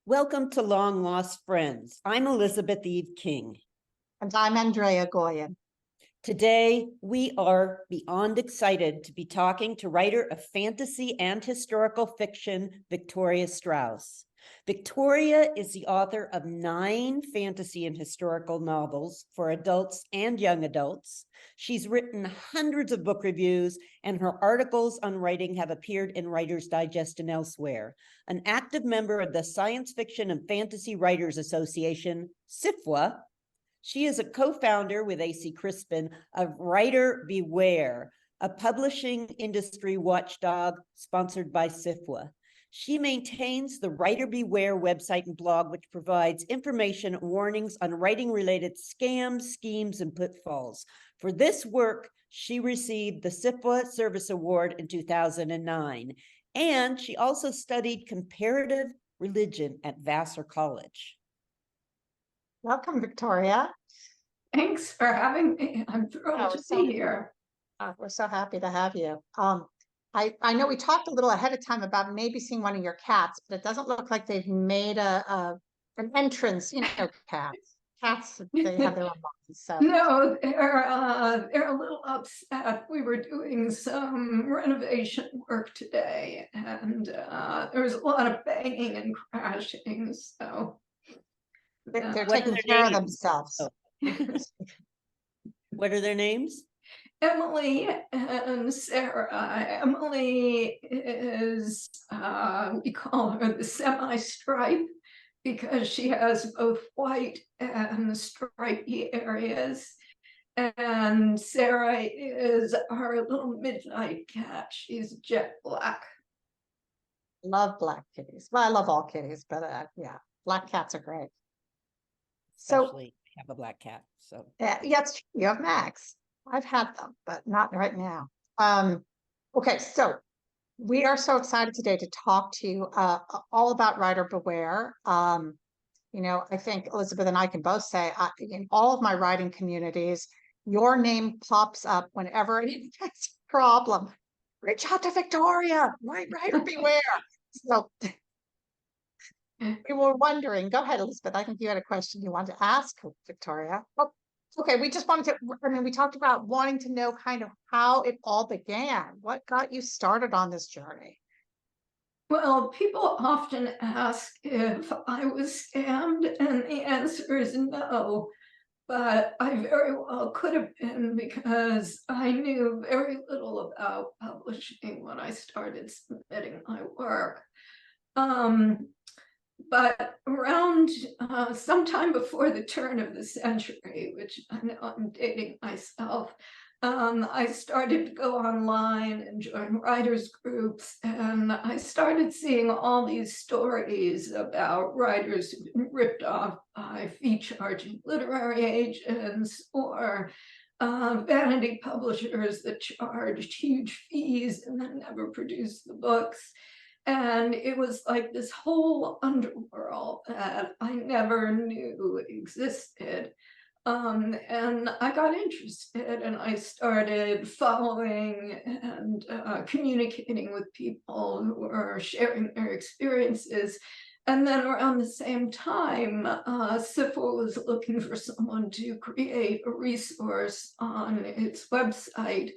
Welcome to Long Lost Friends. I'm Elizabeth Eve King. And I'm Andrea Goyan. Today, we are beyond excited to be talking to writer of fantasy and historical fiction, Victoria Strauss. Victoria is the author of 9 fantasy and historical novels for adults and young adults. She's written hundreds of book reviews, and her articles on writing have appeared in Writer's Digest and elsewhere. An active member of the Science Fiction and Fantasy Writers Association, SFWA, she is a co-founder with AC Crispin of Writer Beware, a publishing industry watchdog sponsored by SFWA. She maintains the Writer Beware website and blog, which provides information and warnings on writing-related scams, schemes, and pitfalls. For this work, she received the SFWA Service Award in 2009, and she also studied comparative religion at Vassar College. Welcome, Victoria. Thanks for having me. I'm thrilled to be here. We're so happy to have you. I know we talked a little ahead of time about maybe seeing one of your cats, but it doesn't look like they've made an entrance. You know, cats, they have their own minds. So No, they're a little upset. We were doing some renovation work today, and there was a lot of banging and crashing. So they're taking care of themselves. Oh. What are their names? Emily and Sarah. Emily is, we call her the semi-stripe because she has both white and stripy areas. And Sarah is our little midnight cat. She's jet black. Love black kitties. Well, I love all kitties, but yeah, black cats are great. Especially have a black cat. So yeah, it's true. You have Max. I've had them, but not right now. Okay, so we are so excited today to talk to you all about Writer Beware. You know, I think Elizabeth and I can both say in all of my writing communities, your name pops up whenever anyone has a problem. Reach out to Victoria, Writer Beware. So we were wondering, go ahead, Elizabeth. I think you had a question you wanted to ask Victoria. Oh, okay, we just wanted to, we talked about wanting to know kind of how it all began. What got you started on this journey? Well, people often ask if I was scammed, and the answer is no. But I very well could have been, because I knew very little about publishing when I started submitting my work. But around sometime before the turn of the century, which I know I'm dating myself, I started to go online and join writers groups, and I started seeing all these stories about writers who've been ripped off by fee-charging literary agents or vanity publishers that charged huge fees and then never produced the books. And it was like this whole underworld that I never knew existed. And I got interested, and I started following and communicating with people who were sharing their experiences. And then around the same time, SFWA was looking for someone to create a resource on its website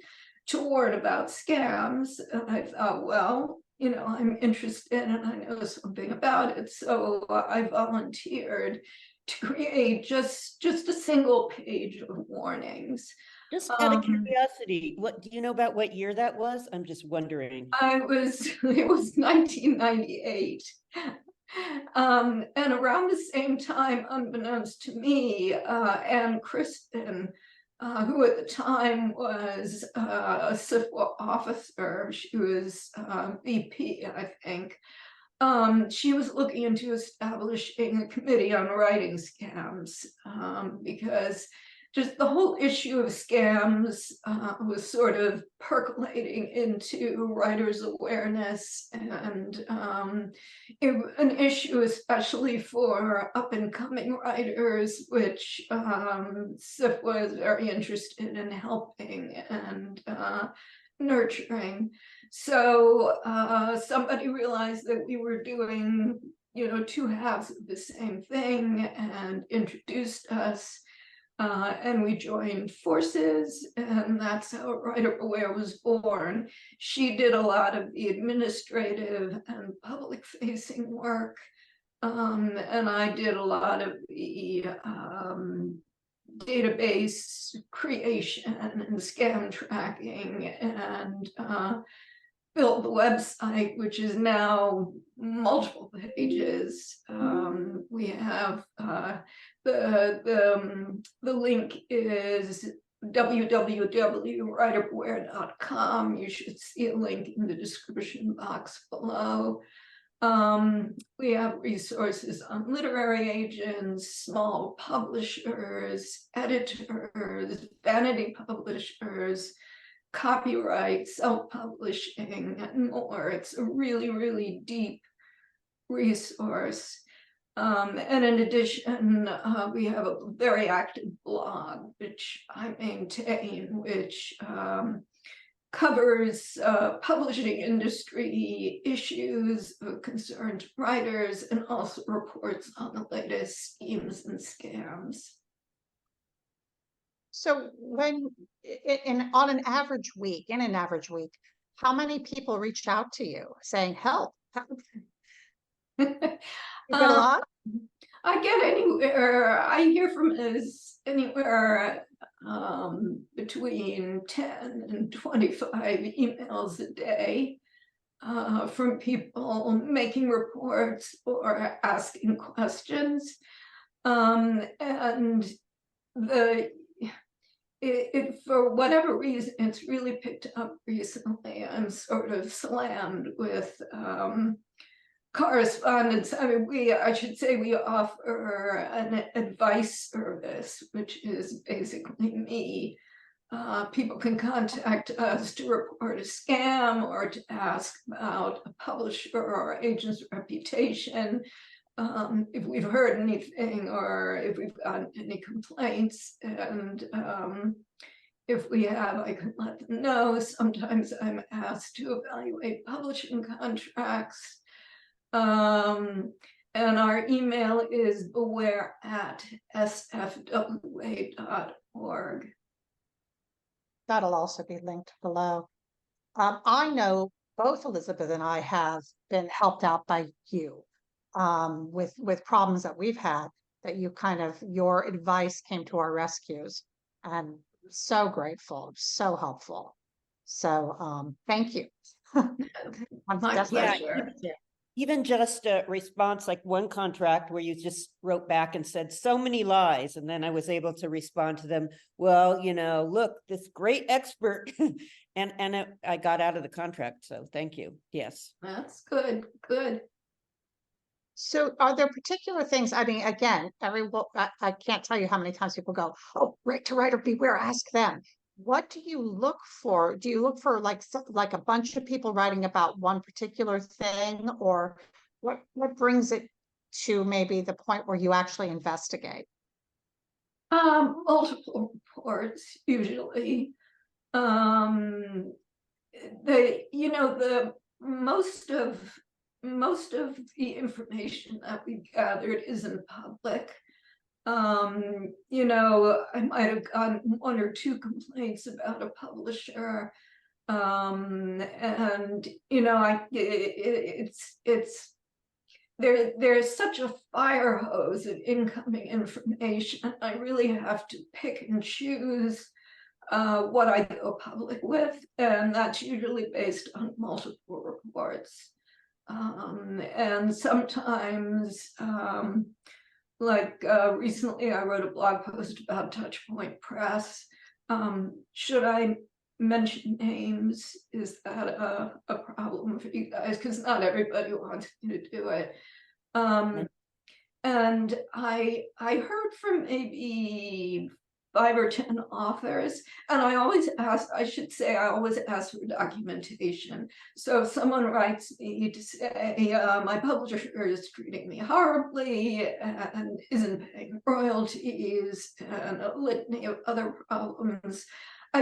to warn about scams. And I thought, well, you know, I'm interested and I know something about it. So I volunteered to create just a single page of warnings. just out of curiosity, what do you know about what year that was? I'm just wondering. It was 1998. And around the same time, unbeknownst to me, Anne Crispin, who at the time was a SFWA officer, she was VP, I think. She was looking into establishing a committee on writing scams, because just the whole issue of scams was sort of percolating into writers' awareness, and an issue especially for up-and-coming writers, which SFWA is very interested in helping and nurturing. So somebody realized that we were doing, two halves of the same thing, and introduced us. And we joined forces, and that's how Writer Beware was born. She did a lot of the administrative and public-facing work, and I did a lot of the database creation and scam tracking, and built the website, which is now multiple pages. We have the link is www.writerbeware.com. You should see a link in the description box below. We have resources on literary agents, small publishers, editors, vanity publishers, copyright, self-publishing, and more. It's a really, really deep resource. And in addition, we have a very active blog, which I maintain, which covers publishing industry issues of concerned writers, and also reports on the latest schemes and scams. So when on an average week, how many people reach out to you saying help? You get a lot? I get anywhere. I hear from anywhere between 10 and 25 emails a day from people making reports or asking questions. And for whatever reason, it's really picked up recently. I'm sort of slammed with correspondence. I mean, I should say we offer an advice service, which is basically me. People can contact us to report a scam or to ask about a publisher or agent's reputation. If we've heard anything, or if we've gotten any complaints, and if we have, I can let them know. Sometimes I'm asked to evaluate publishing contracts. And our email is beware@sfwa.org. That'll also be linked below. I know both Elizabeth and I have been helped out by you with problems that we've had, that your advice came to our rescues, and so grateful, so helpful. So thank you. My pleasure. Even just a response, like one contract where you just wrote back and said so many lies, and then I was able to respond to them, well, look, this great expert, and I got out of the contract, so thank you. Yes, that's good. So are there particular things, I mean, again, I can't tell you how many times people go, oh, right to Writer Beware, ask them. What do you look for? Do you look for like a bunch of people writing about one particular thing, or what brings it to maybe the point where you actually investigate? Multiple reports, usually. The most of the information that we gathered isn't public. I might have gotten one or two complaints about a publisher, and there's such a fire hose of incoming information. I really have to pick and choose what I go public with, and that's usually based on multiple reports. And sometimes, recently I wrote a blog post about Touchpoint Press. Should I mention names? Is that a problem for you guys? Because not everybody wants me to do it. And I heard from maybe 5 or 10 authors, and I always ask for documentation. So if someone writes me to say my publisher is treating me horribly and isn't paying royalties and a litany of other problems, I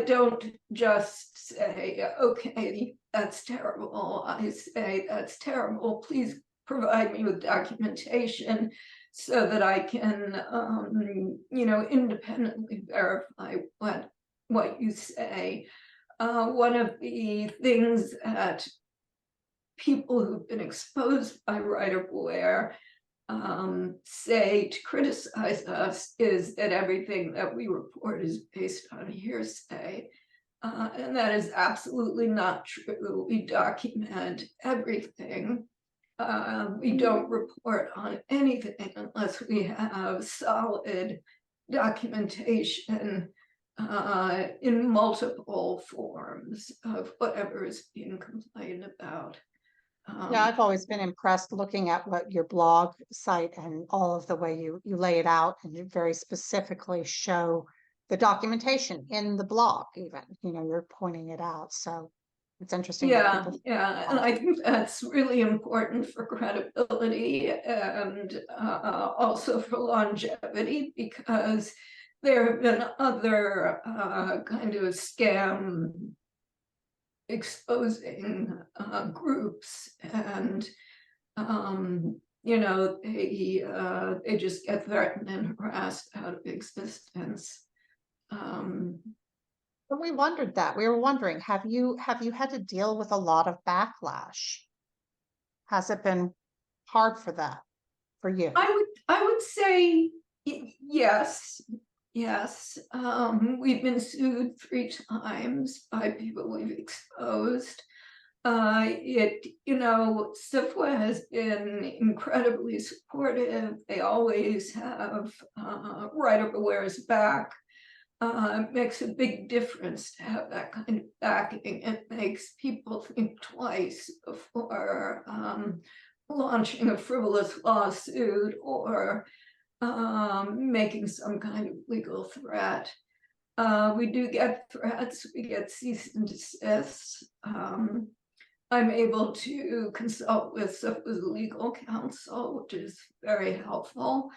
don't just say, okay, that's terrible. I say, that's terrible, please provide me with documentation so that I can, independently verify what you say. One of the things that people who've been exposed by writer beware say to criticize us is that everything that we report is based on hearsay. And that is absolutely not true. We document everything. We don't report on anything unless we have solid documentation in multiple forms of whatever is being complained about. Yeah, I've always been impressed looking at what your blog site and all of the way you lay it out, and you very specifically show the documentation in the blog, even, you're pointing it out. So it's interesting that Yeah, people. yeah, and I think that's really important for credibility and also for longevity, because there have been other kind of scam exposing groups, and they just get threatened and harassed out of existence. But we wondered that. We were wondering, have you had to deal with a lot of backlash? Has it been hard for that for you? I would say yes. We've been sued 3 times by people we've exposed. SIFWA has been incredibly supportive. They always have writer beware's back. It makes a big difference to have that kind of backing. It makes people think twice before launching a frivolous lawsuit or making some kind of legal threat. We do get threats, we get cease and desist. I'm able to consult with SIFWA's legal counsel, which is very helpful.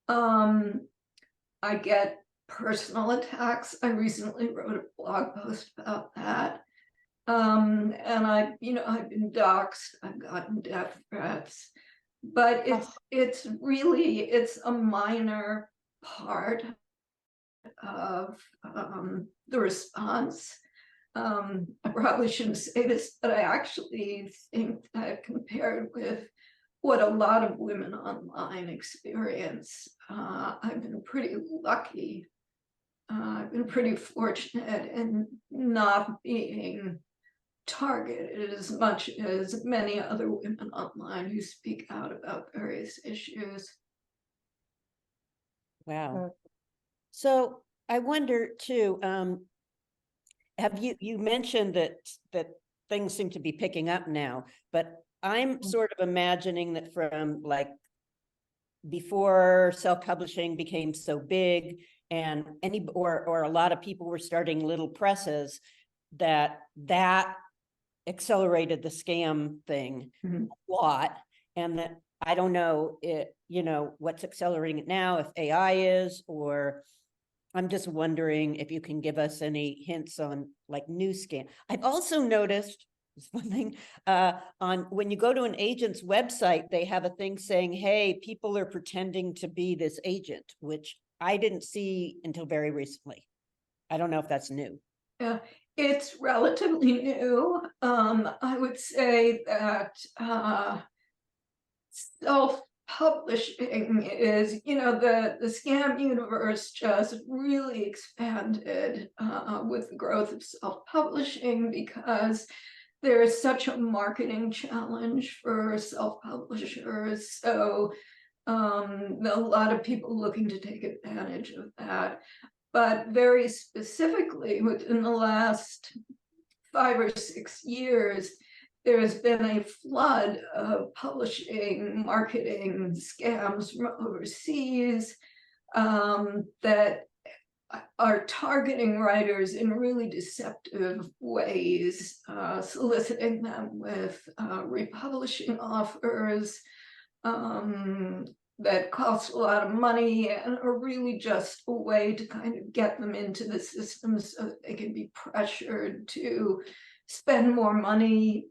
I get personal attacks. I recently wrote a blog post about that. And I've been doxxed, I've gotten death threats, but it's a minor part of the response. I probably shouldn't say this, but I actually think that compared with what a lot of women online experience, I've been pretty lucky. I've been pretty fortunate in not being targeted as much as many other women online who speak out about various issues. Wow. So I wonder too, have you mentioned that things seem to be picking up now, but I'm sort of imagining that from like before self-publishing became so big and or a lot of people were starting little presses, that accelerated the scam thing a lot. And that I don't know what's accelerating it now, if AI is, or I'm just wondering if you can give us any hints on like new scam. I've also noticed one thing on when you go to an agent's website, they have a thing saying, hey, people are pretending to be this agent, which I didn't see until very recently. I don't know if that's new. Yeah, it's relatively new. I would say that self-publishing is, the scam universe just really expanded with the growth of self-publishing, because there is such a marketing challenge for self-publishers. So a lot of people looking to take advantage of that. But very specifically, within the last 5 or 6 years, there's been a flood of publishing marketing scams from overseas that are targeting writers in really deceptive ways, soliciting them with republishing offers that cost a lot of money and are really just a way to kind of get them into the system so that they can be pressured to spend more money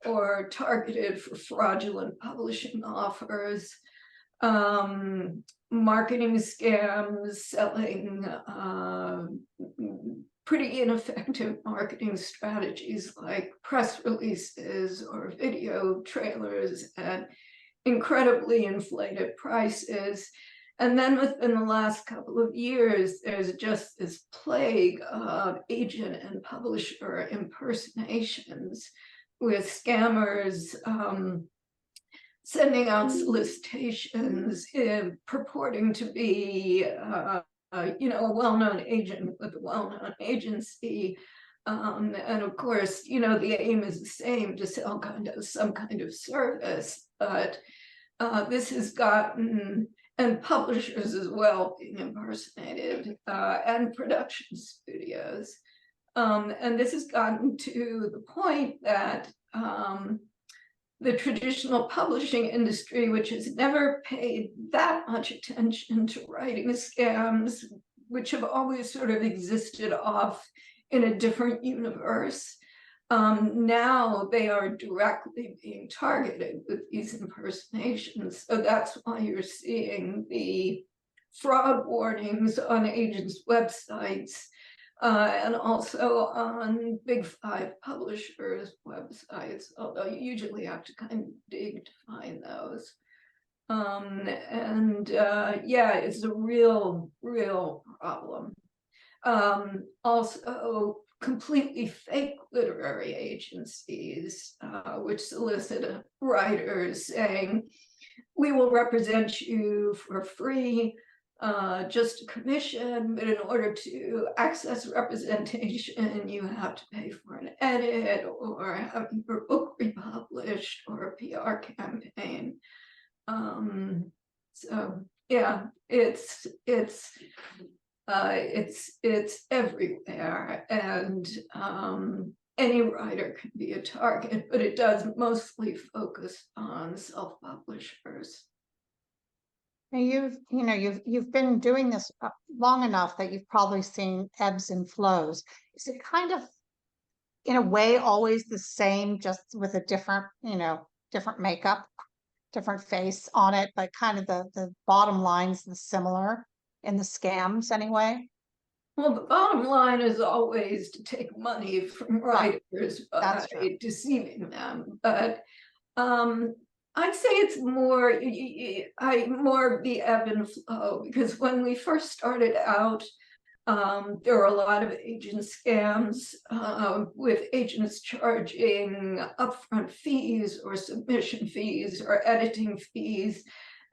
or targeted for fraudulent publishing offers, marketing scams, selling pretty ineffective marketing strategies like press releases or video trailers at incredibly inflated prices. And then within the last couple of years, there's just this plague of agent and publisher impersonations with scammers sending out solicitations purporting to be a well-known agent with a well-known agency. And of course, the aim is the same, to sell some kind of service, but this has gotten, and publishers as well being impersonated, and production studios. And this has gotten to the point that the traditional publishing industry, which has never paid that much attention to writing scams, which have always sort of existed off in a different universe, now they are directly being targeted with these impersonations. So that's why you're seeing the fraud warnings on agents' websites, and also on Big Five publishers' websites, although you usually have to kind of dig to find those. Yeah, it's a real problem. Also, completely fake literary agencies, which solicit writers saying, we will represent you for free, just a commission, but in order to access representation, you have to pay for an edit or have your book republished or a PR campaign. So yeah, it's everywhere, and any writer can be a target, but it does mostly focus on self-publishers. You've been doing this long enough that you've probably seen ebbs and flows. Is it kind of, in a way, always the same, just with a different makeup, different face on it, but kind of the bottom line's similar in the scams anyway? Well, the bottom line is always to take money from writers by deceiving them, but I'd say it's more of the ebb and flow, because when we first started out, there were a lot of agent scams, with agents charging upfront fees or submission fees or editing fees.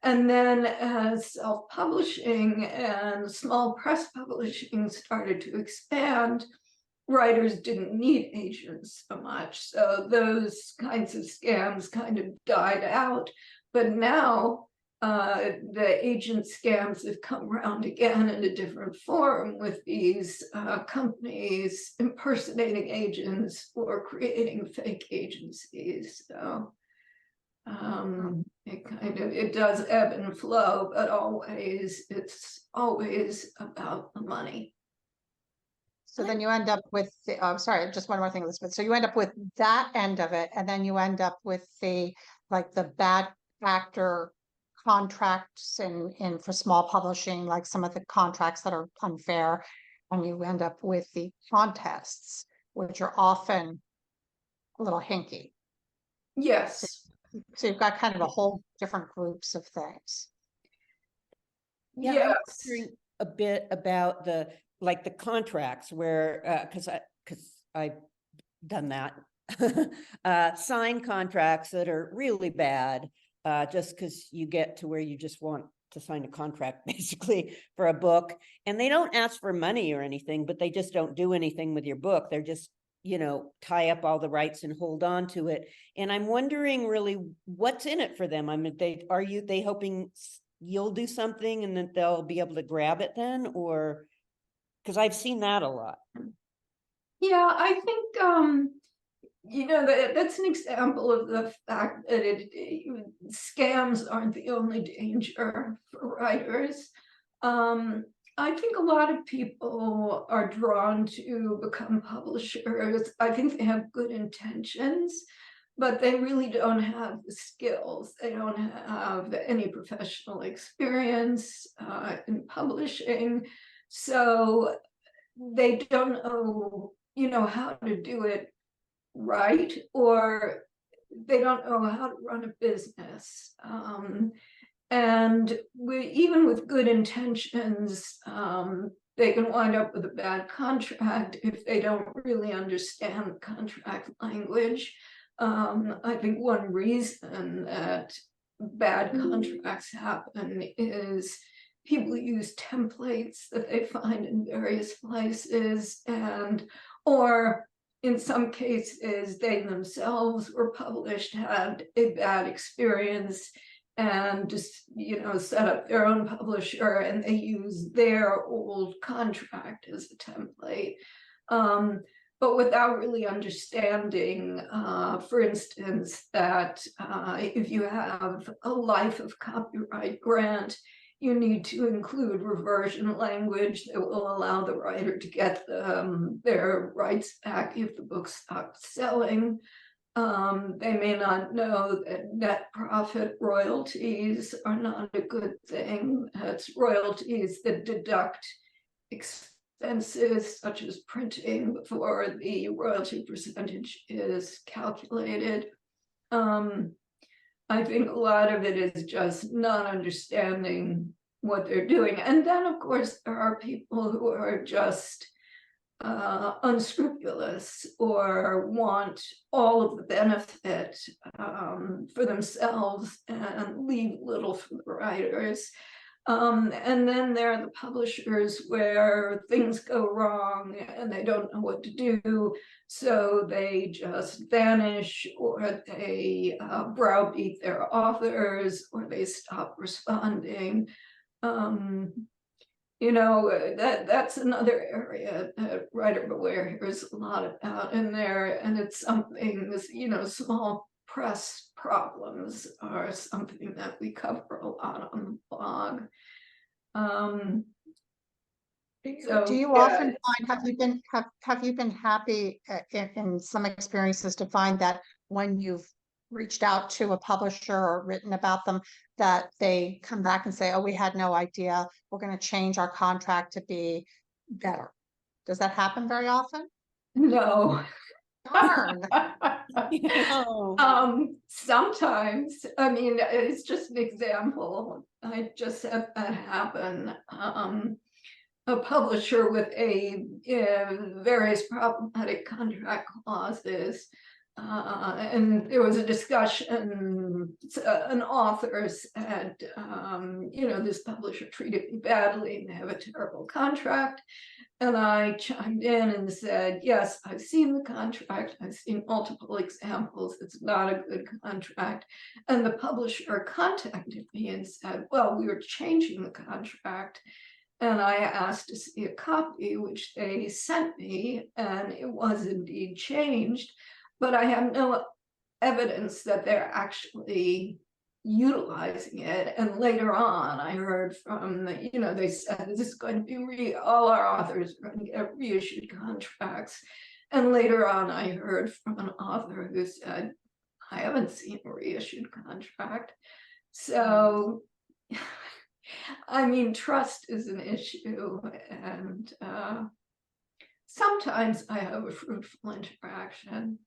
And then as self-publishing and small press publishing started to expand, writers didn't need agents so much. So those kinds of scams kind of died out. But now the agent scams have come around again in a different form, with these companies impersonating agents or creating fake agencies. So it does ebb and flow, but it's always about the money. So then you end up with the, sorry, just one more thing, Elizabeth. So you end up with that end of it, and then you end up with the bad actor contracts in for small publishing, like some of the contracts that are unfair, and you end up with the contests, which are often a little hinky. Yes. So you've got kind of a whole different groups of things. Yeah, yes. I'm wondering a bit about the contracts where because I've done that. Sign contracts that are really bad, just because you get to where you just want to sign a contract basically for a book, and they don't ask for money or anything, but they just don't do anything with your book. They're just, tie up all the rights and hold on to it. And I'm wondering really what's in it for them. I mean, they hoping you'll do something and that they'll be able to grab it then, or because I've seen that a lot. Yeah, I think that's an example of the fact that scams aren't the only danger for writers. I think a lot of people are drawn to become publishers. I think they have good intentions, but they really don't have the skills. They don't have any professional experience in publishing. So they don't know, how to do it right, or they don't know how to run a business. And even with good intentions, they can wind up with a bad contract if they don't really understand contract language. I think one reason that bad contracts happen is people use templates that they find in various places, or in some cases they themselves were published, had a bad experience, and just set up their own publisher, and they use their old contract as a template, but without really understanding, for instance, that if you have a life of copyright grant, you need to include reversion language that will allow the writer to get their rights back if the book stops selling. They may not know that net profit royalties are not a good thing. It's royalties that deduct expenses such as printing before the royalty percentage is calculated. I think a lot of it is just not understanding what they're doing. And then, of course, there are people who are just unscrupulous or want all of the benefit for themselves and leave little for the writers. And then there are the publishers where things go wrong and they don't know what to do, so they just vanish, or they browbeat their authors, or they stop responding. That's another area that writer beware hears a lot about in there, and it's something, small press problems are something that we cover a lot on the blog. Do you often find, have you been happy in some experiences to find that when you've reached out to a publisher or written about them, that they come back and say, oh, we had no idea, we're going to change our contract to be better? Does that happen very often? No. Darn. Sometimes, it's just an example. I just had that happen. A publisher with various problematic contract clauses, and there was a discussion. An author said, this publisher treated me badly and they have a terrible contract. And I chimed in and said, yes, I've seen the contract. I've seen multiple examples. It's not a good contract. And the publisher contacted me and said, well, we were changing the contract. And I asked to see a copy, which they sent me, and it was indeed changed. But I have no evidence that they're actually utilizing it. And later on, I heard from they said this is going to be all our authors are going to get reissued contracts. And later on, I heard from an author who said, I haven't seen a reissued contract. So trust is an issue, and sometimes I have a fruitful interaction.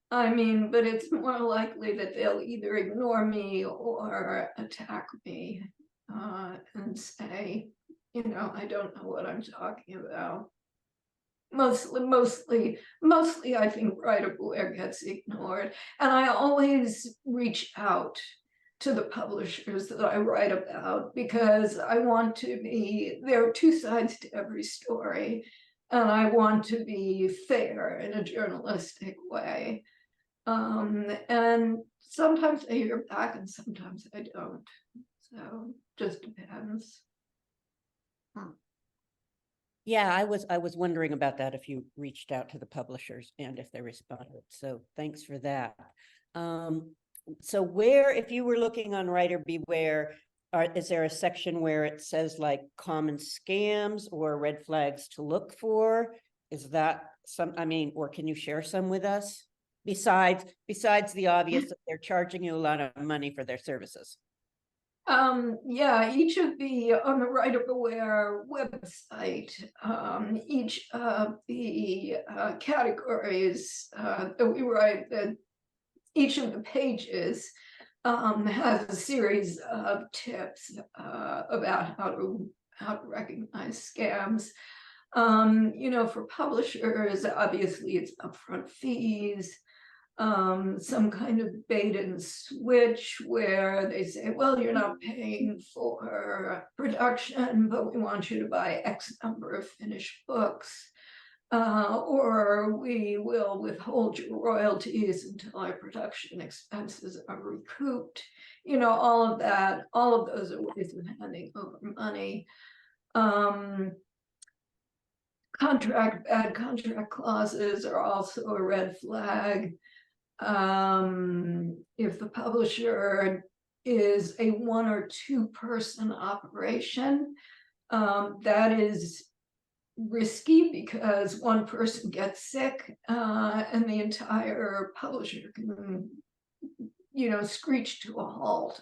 But it's more likely that they'll either ignore me or attack me and say, I don't know what I'm talking about. Mostly, I think writer beware gets ignored. And I always reach out to the publishers that I write about, because I want to be, there are two sides to every story, and I want to be fair in a journalistic way. And sometimes I hear back and sometimes I don't. So just depends. Yeah, I was wondering about that, if you reached out to the publishers and if they responded. So thanks for that. So if you were looking on Writer Beware, is there a section where it says like common scams or red flags to look for? Is that or can you share some with us? besides the obvious that they're charging you a lot of money for their services? Yeah, each of the on the Writer Beware website, each of the categories that we write, that each of the pages has a series of tips about how to recognize scams. For publishers, obviously it's upfront fees. Some kind of bait and switch where they say, well, you're not paying for production, but we want you to buy X number of finished books, or we will withhold your royalties until our production expenses are recouped. All of that, all of those are ways of handing over money. Bad contract clauses are also a red flag. If the publisher is a 1 or 2 person operation, that is risky because one person gets sick and the entire publisher can, screech to a halt.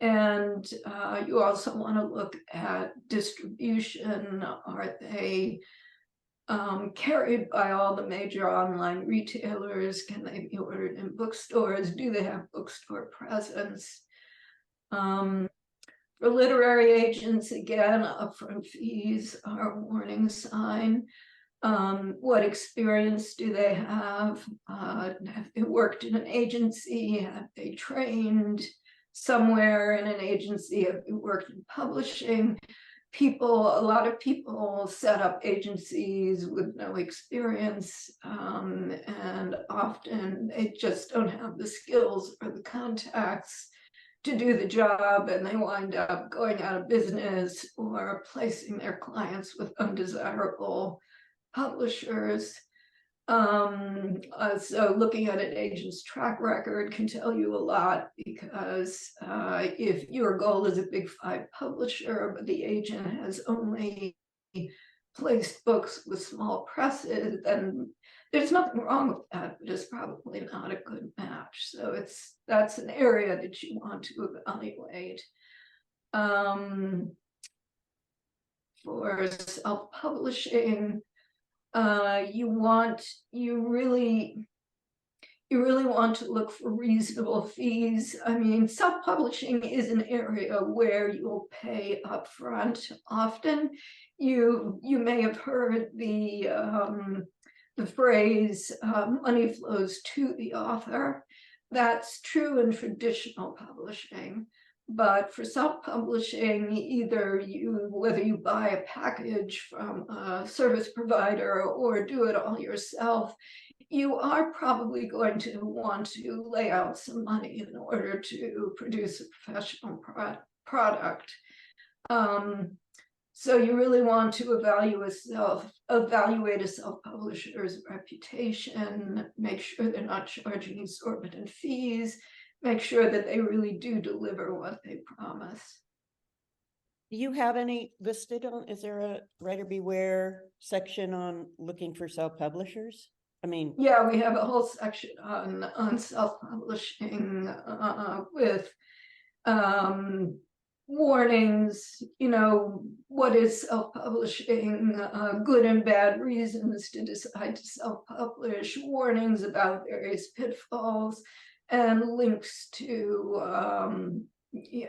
And you also want to look at distribution. Are they carried by all the major online retailers? Can they be ordered in bookstores? Do they have bookstore presence? For literary agents, again, upfront fees are a warning sign. What experience do they have? Have they worked in an agency? Have they trained somewhere in an agency? Have they worked in publishing? A lot of people set up agencies with no experience, and often they just don't have the skills or the contacts to do the job, and they wind up going out of business or placing their clients with undesirable publishers. So looking at an agent's track record can tell you a lot, because if your goal is a big 5 publisher, but the agent has only placed books with small presses, then there's nothing wrong with that, but it's probably not a good match. So that's an area that you want to evaluate. For self-publishing, you really want to look for reasonable fees. I mean, self-publishing is an area where you'll pay upfront often. You may have heard the phrase, money flows to the author. That's true in traditional publishing. But for self-publishing, whether you buy a package from a service provider or do it all yourself, you are probably going to want to lay out some money in order to produce a professional product. So you really want to evaluate a self-publisher's reputation, make sure they're not charging exorbitant fees, make sure that they really do deliver what they promise. Do you have any listed on, is there a Writer Beware section on looking for self-publishers? I mean, yeah, we have a whole section on self-publishing with warnings, what is self-publishing, good and bad reasons to decide to self-publish, warnings about various pitfalls, and links to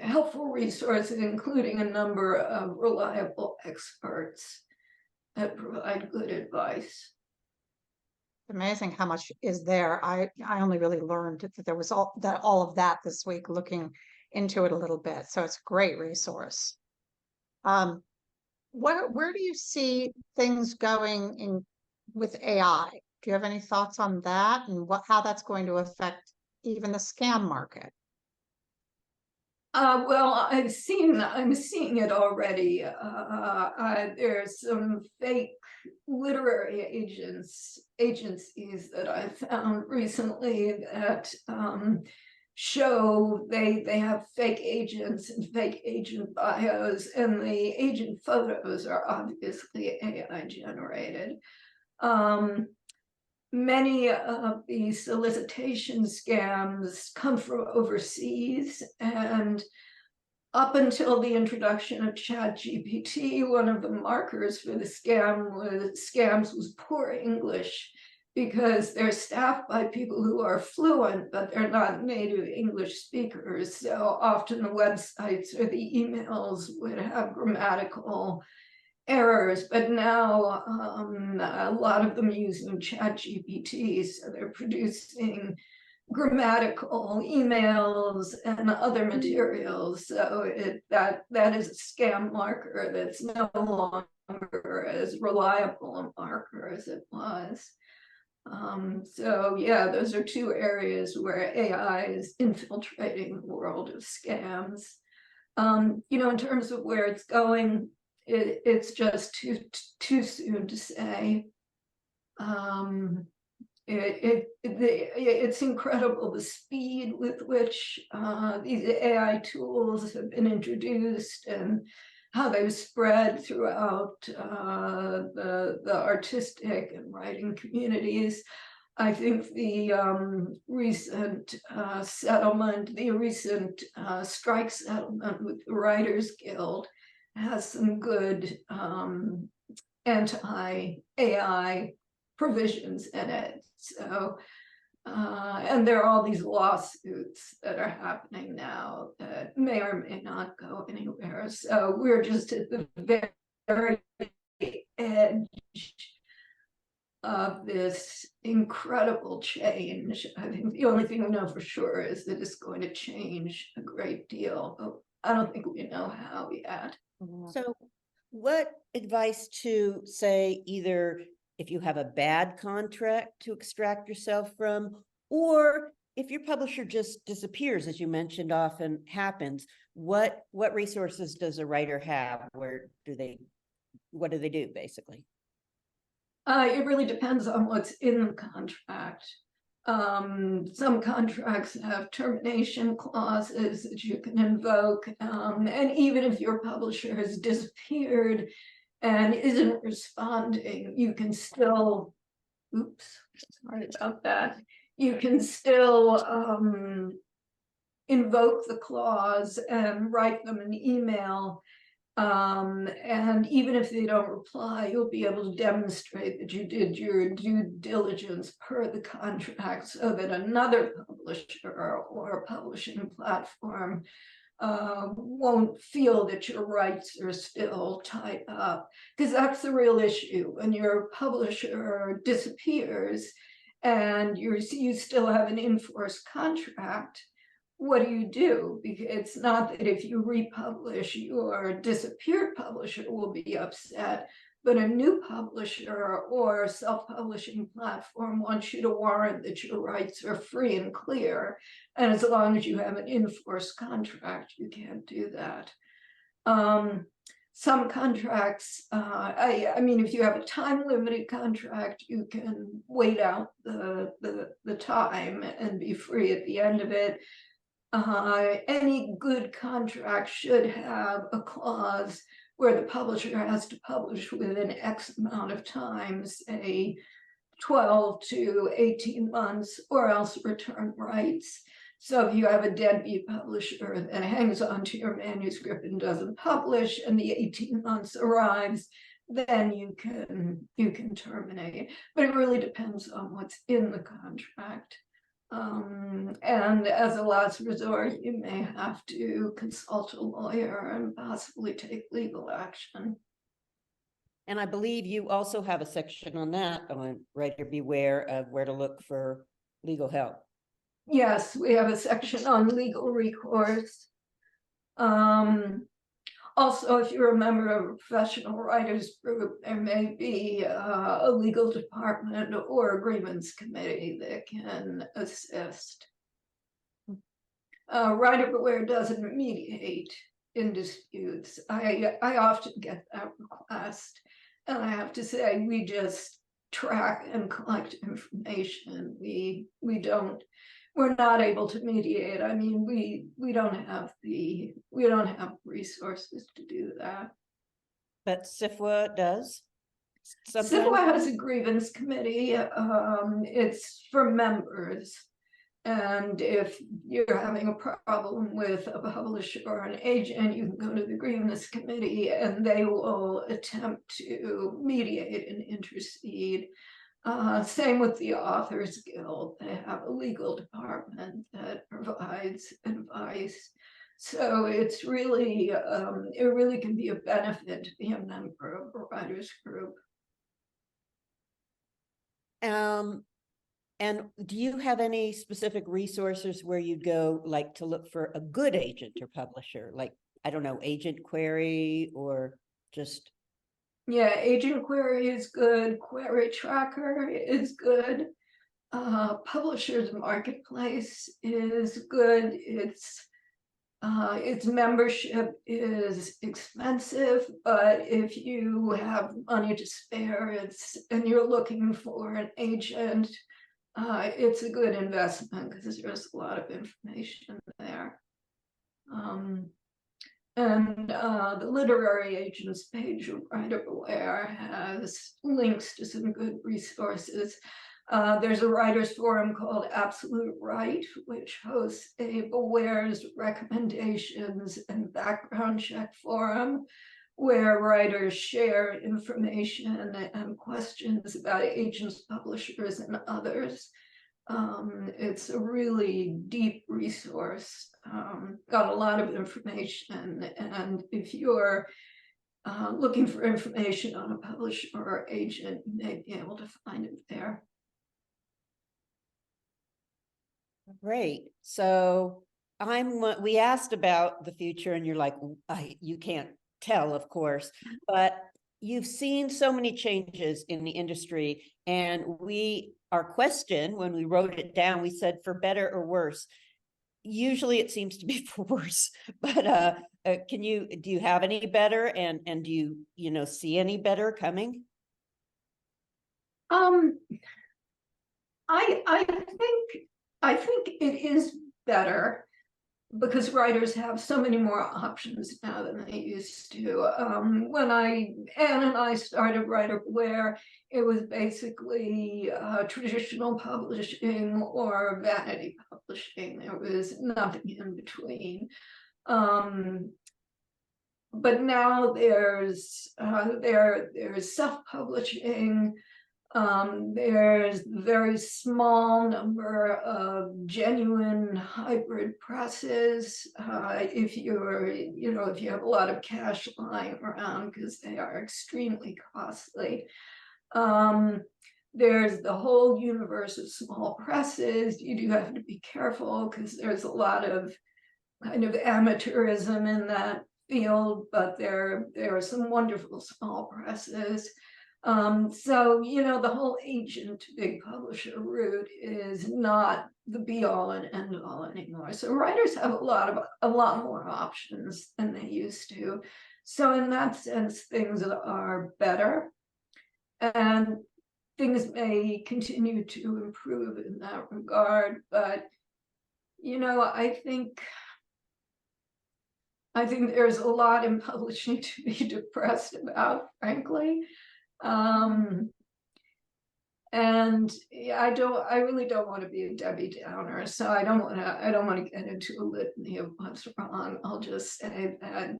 helpful resources, including a number of reliable experts that provide good advice. Amazing how much is there. I only really learned that there was all of that this week, looking into it a little bit. So it's a great resource. Where do you see things going in with AI? Do you have any thoughts on that, and how that's going to affect even the scam market? Well, I'm seeing it already. There's some fake literary agencies that I found recently that show they have fake agents and fake agent bios, and the agent photos are obviously AI generated. many of the solicitation scams come from overseas, and up until the introduction of ChatGPT, one of the markers for the scams was poor English, because they're staffed by people who are fluent, but they're not native English speakers. So often the websites or the emails would have grammatical errors, but now a lot of them using ChatGPT, so they're producing grammatical emails and other materials. So that is a scam marker that's no longer as reliable a marker as it was. So yeah, those are two areas where AI is infiltrating the world of scams. In terms of where it's going, it's just too soon to say. It's incredible the speed with which these AI tools have been introduced and how they've spread throughout the artistic and writing communities. I think the recent settlement, the recent strike settlement with the Writers Guild has some good anti-AI provisions in it. So, and there are all these lawsuits that are happening now that may or may not go anywhere. So we're just at the very edge of this incredible change. I think the only thing we know for sure is that it's going to change a great deal, but I don't think we know how yet. So what advice to say, either if you have a bad contract to extract yourself from, or if your publisher just disappears, as you mentioned often happens, what resources does a writer have? What do they do basically? It really depends on what's in the contract. Some contracts have termination clauses that you can invoke, and even if your publisher has disappeared and isn't responding, you can still, sorry about that, you can still invoke the clause and write them an email. And even if they don't reply, you'll be able to demonstrate that you did your due diligence per the contract, so that another publisher or publishing platform won't feel that your rights are still tied up. Because that's the real issue. When your publisher disappears and you still have an enforced contract, what do? Because it's not that if you republish, your disappeared publisher will be upset, but a new publisher or self-publishing platform wants you to warrant that your rights are free and clear. And as long as you have an enforced contract, you can't do that. Some contracts, I mean, if you have a time-limited contract, you can wait out the time and be free at the end of it. Any good contract should have a clause where the publisher has to publish within X amount of time, say 12 to 18 months, or else return rights. So if you have a deadbeat publisher that hangs on to your manuscript and doesn't publish, and the 18 months arrives, then you can terminate. But it really depends on what's in the contract. And as a last resort, you may have to consult a lawyer and possibly take legal action. And I believe you also have a section on that, on Writer Beware, of where to look for legal help. Yes, we have a section on legal recourse. Also, if you're a member of a professional writers group, there may be a legal department or a grievance committee that can assist. Writer Beware doesn't mediate in disputes. I often get that request, and I have to say, we just track and collect information. We're not able to mediate. I mean, we don't have resources to do that. But SIFWA does? SIPWA sometimes? has a grievance committee. It's for members. And if you're having a problem with a publisher or an agent, you can go to the grievance committee and they will attempt to mediate and intercede. Same with the Authors Guild. They have a legal department that provides advice. So it's really, it really can be a benefit to be a member of a writers group. And do you have any specific resources where you go, like, to look for a good agent or publisher? Like, I don't know, Agent Query or just... Yeah, Agent Query is good. Query Tracker is good. Publishers Marketplace is good. Its membership is expensive, but if you have money to spare, and you're looking for an agent, it's a good investment because there's a lot of information there. The literary agents page of Writer Beware has links to some good resources. There's a writers forum called Absolute Right, which hosts a Beware's recommendations and background check forum, where writers share information and questions about agents, publishers, and others. It's a really deep resource, got a lot of information, and if you're looking for information on a publisher or agent, you may be able to find it there. Great. So we asked about the future and you're like, you can't tell, of course, but you've seen so many changes in the industry, and our question, when we wrote it down, we said for better or worse. Usually it seems to be for worse, but do you have any better, and do you see any better coming? I think it is better because writers have so many more options now than they used to. When Anne and I started Writer Beware, it was basically traditional publishing or vanity publishing. There was nothing in between. But now there's self-publishing. There's a very small number of genuine hybrid presses. If you have a lot of cash lying around, because they are extremely costly. There's the whole universe of small presses. You do have to be careful because there's a lot of kind of amateurism in that field, but there are some wonderful small presses. So, the whole agent big publisher route is not the be all and end all anymore. So writers have a lot more options than they used to. So in that sense, things are better, and things may continue to improve in that regard. But, I think there's a lot in publishing to be depressed about, frankly. And I really don't want to be a Debbie Downer, so I don't want to get into a litany of what's wrong. I'll just say that,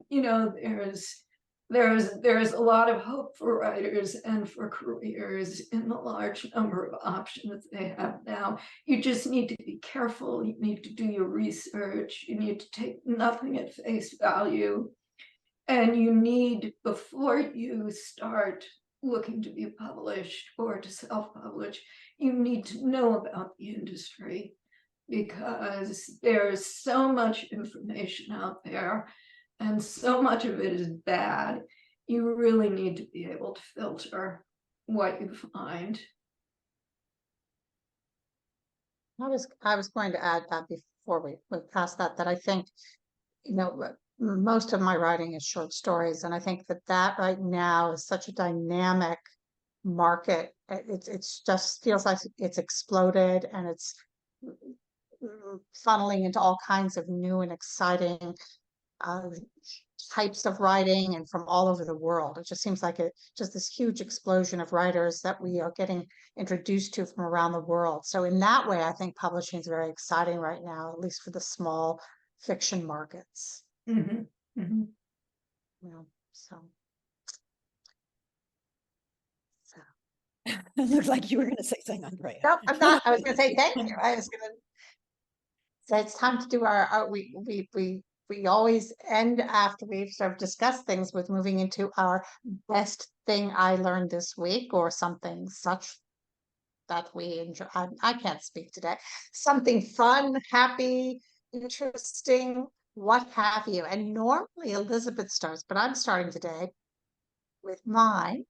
there's a lot of hope for writers and for careers in the large number of options they have now. You just need to be careful. You need to do your research. You need to take nothing at face value. And you need, before you start looking to be published or to self-publish, you need to know about the industry, because there's so much information out there and so much of it is bad. You really need to be able to filter what you find. I was going to add that before we move past that I think, most of my writing is short stories, and I think that right now is such a dynamic market. It's just feels like it's exploded, and it's funneling into all kinds of new and exciting types of writing and from all over the world. It just seems like just this huge explosion of writers that we are getting introduced to from around the world. So in that way, I think publishing is very exciting right now, at least for the small fiction markets. Mhm, mhm. You know, so. It looked like you were going to say something, Andrea. No, I'm not. I was going to say thank you. I was going to say it's time to do we always end after we've sort of discussed things with moving into our best thing I learned this week or something such that we enjoy. I can't speak today. Something fun, happy, interesting, what have you. And normally Elizabeth starts, but I'm starting today with mine.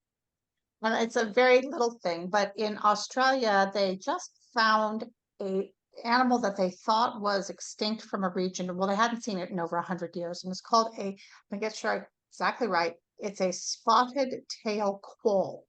And it's a very little thing, but in Australia, they just found a animal that they thought was extinct from a region. Well, they hadn't seen it in over 100 years, and it's called I get sure exactly right. It's a spotted tail quoll,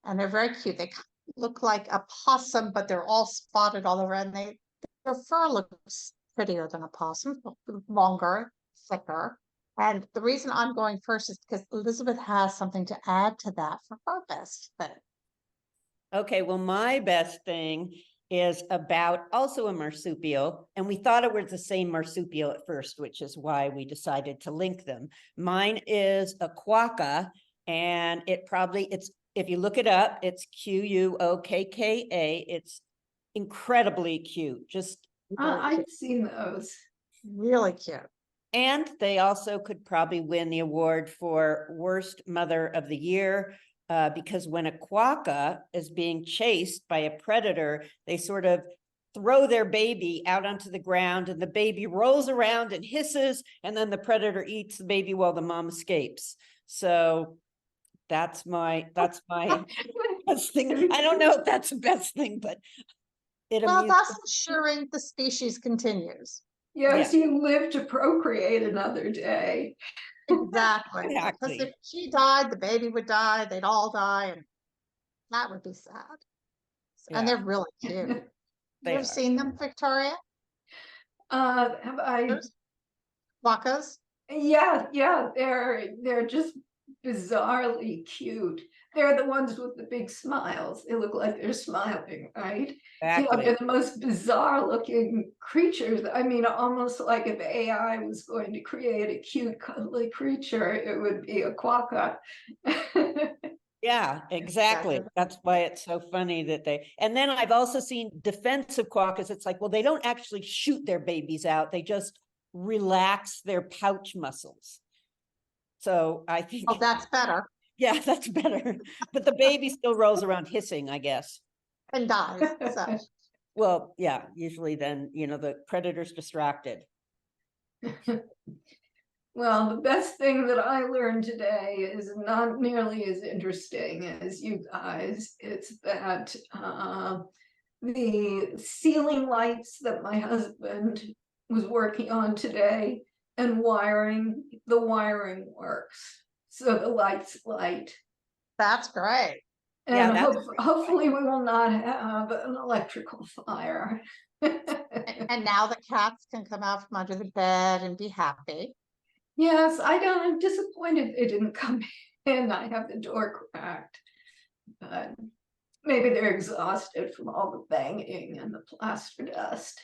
and they're very cute. They kind of look like a possum, but they're all spotted all over, and their fur looks prettier than a possum, longer, thicker. And the reason I'm going first is because Elizabeth has something to add to that for her best thing. Okay, well, my best thing is about also a marsupial, and we thought it was the same marsupial at first, which is why we decided to link them. Mine is a quokka, and it's if you look it up, it's Quokka. It's incredibly cute, just I've seen those. Really cute. and they also could probably win the award for worst mother of the year. Because when a quokka is being chased by a predator, they sort of throw their baby out onto the ground and the baby rolls around and hisses, and then the predator eats the baby while the mom escapes. So that's my best thing. I don't know if that's the best thing, but Well, that's ensuring the species continues. Yes, you live to procreate another day. Exactly. Exactly. Because if she died, the baby would die, they'd all die, and that would be sad. And they're really cute. You've seen them, Victoria? Have I? Quokkas? Yeah, they're just bizarrely cute. They're the ones with the big smiles. They look like they're smiling, right? Exactly. Yeah, they're the most bizarre looking creatures. I mean, almost like if AI was going to create a cute, cuddly creature, it would be a quokka. Yeah, exactly. That's why it's so funny that and then I've also seen defensive quokkas. It's like, well, they don't actually shoot their babies out. They just relax their pouch muscles. So I think. Oh, that's better. Yeah, that's better. But the baby still rolls around hissing, I guess. And dies. So. Well, yeah, usually then, the predator's distracted. Well, the best thing that I learned today is not nearly as interesting as you guys. It's that the ceiling lights that my husband was working on today and the wiring works. So the lights light. That's great. And hopefully we will not have an electrical fire. And now the cats can come out from under the bed and be happy. Yes, I'm disappointed they didn't come in. I have the door cracked, but maybe they're exhausted from all the banging and the plaster dust.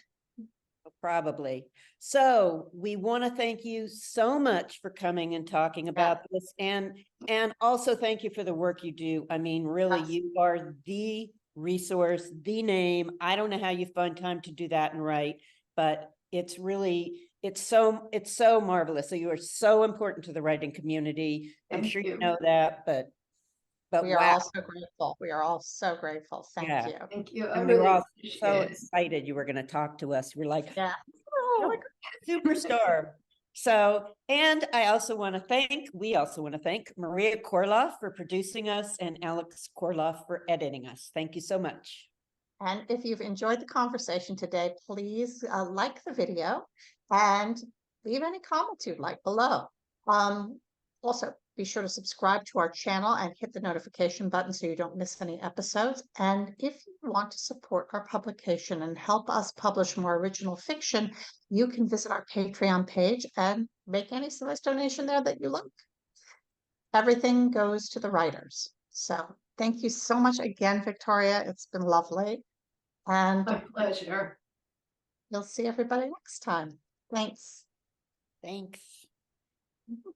Probably. So we want to thank you so much for coming and talking about this, and also thank you for the work you do. I mean, really, you are the resource, the name. I don't know how you find time to do that and write, but it's so marvelous. So you are so important to the writing community. I'm sure you know that, but we are all so grateful. We are all so grateful. Thank you. Thank you. And we were all so excited you were going to talk to us. We're like, oh, superstar. So, and we also want to thank Maria Korolov for producing us and Alex Korolov for editing us. Thank you so much. And if you've enjoyed the conversation today, please like the video and leave any comments you'd like below. Also, be sure to subscribe to our channel and hit the notification button so you don't miss any episodes. And if you want to support our publication and help us publish more original fiction, you can visit our Patreon page and make any size donation there that you like. Everything goes to the writers. So thank you so much again, Victoria. It's been lovely. And My pleasure. you'll see everybody next time. Thanks. Thanks. Mhm.